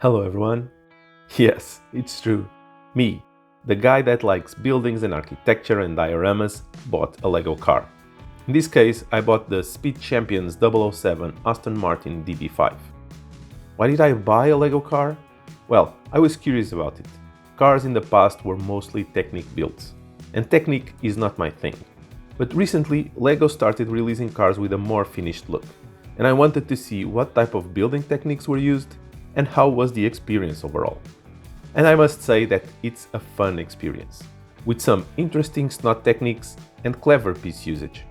Hello everyone. Yes, it's true. Me, the guy that likes buildings and architecture and dioramas, bought a Lego car. In this case, I bought the Speed Champions 007 Aston Martin DB5. Why did I buy a Lego car? Well, I was curious about it. Cars in the past were mostly Technic builds, and Technic is not my thing. But recently, Lego started releasing cars with a more finished look, and I wanted to see what type of building techniques were used and how was the experience overall. And I must say that it's a fun experience, with some interesting snot techniques and clever piece usage.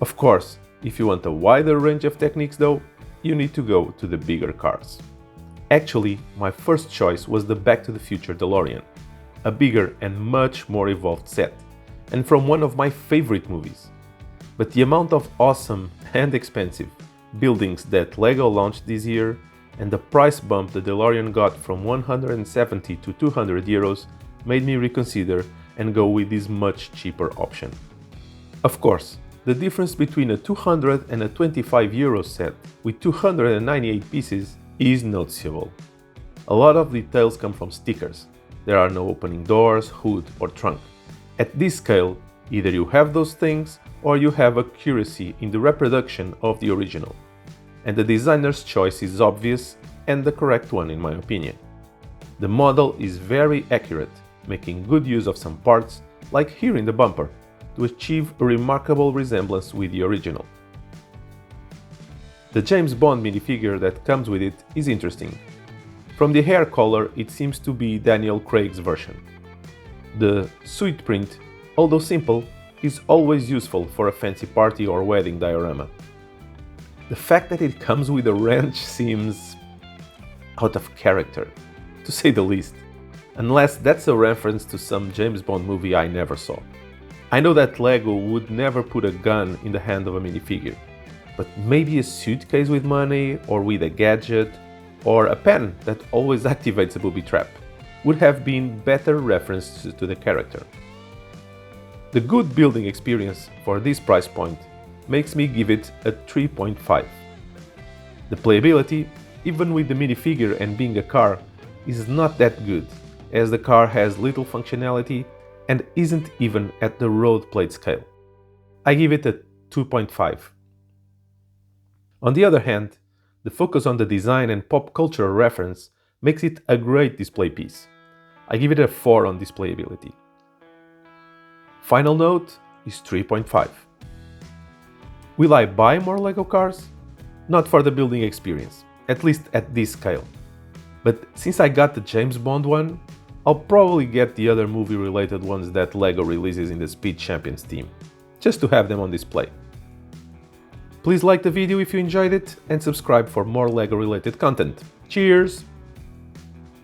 Of course, if you want a wider range of techniques though, you need to go to the bigger cars. Actually, my first choice was the Back to the Future DeLorean, a bigger and much more evolved set, and from one of my favorite movies. But the amount of awesome and expensive buildings that Lego launched this year and the price bump the DeLorean got from 170 to 200 euros made me reconsider and go with this much cheaper option. Of course, the difference between a 200 and a 25 euro set with 298 pieces is noticeable. A lot of details come from stickers. There are no opening doors, hood or trunk. At this scale, either you have those things or you have accuracy in the reproduction of the original. And the designer's choice is obvious and the correct one in my opinion. The model is very accurate, making good use of some parts, like here in the bumper, to achieve a remarkable resemblance with the original. The James Bond minifigure that comes with it is interesting. From the hair color, it seems to be Daniel Craig's version. The suit print, although simple, is always useful for a fancy party or wedding diorama. The fact that it comes with a wrench seems out of character, to say the least, unless that's a reference to some James Bond movie I never saw. I know that Lego would never put a gun in the hand of a minifigure, but maybe a suitcase with money, or with a gadget, or a pen that always activates a booby trap would have been better references to the character. The good building experience for this price point makes me give it a 3.5. The playability, even with the minifigure and being a car, is not that good, as the car has little functionality and isn't even at the road plate scale. I give it a 2.5. On the other hand, the focus on the design and pop culture reference makes it a great display piece. I give it a 4 on displayability. Final note is 3.5. Will I buy more Lego cars? Not for the building experience, at least at this scale. But since I got the James Bond one, I'll probably get the other movie-related ones that Lego releases in the Speed Champions team, just to have them on display. Please like the video if you enjoyed it and subscribe for more Lego-related content. Cheers!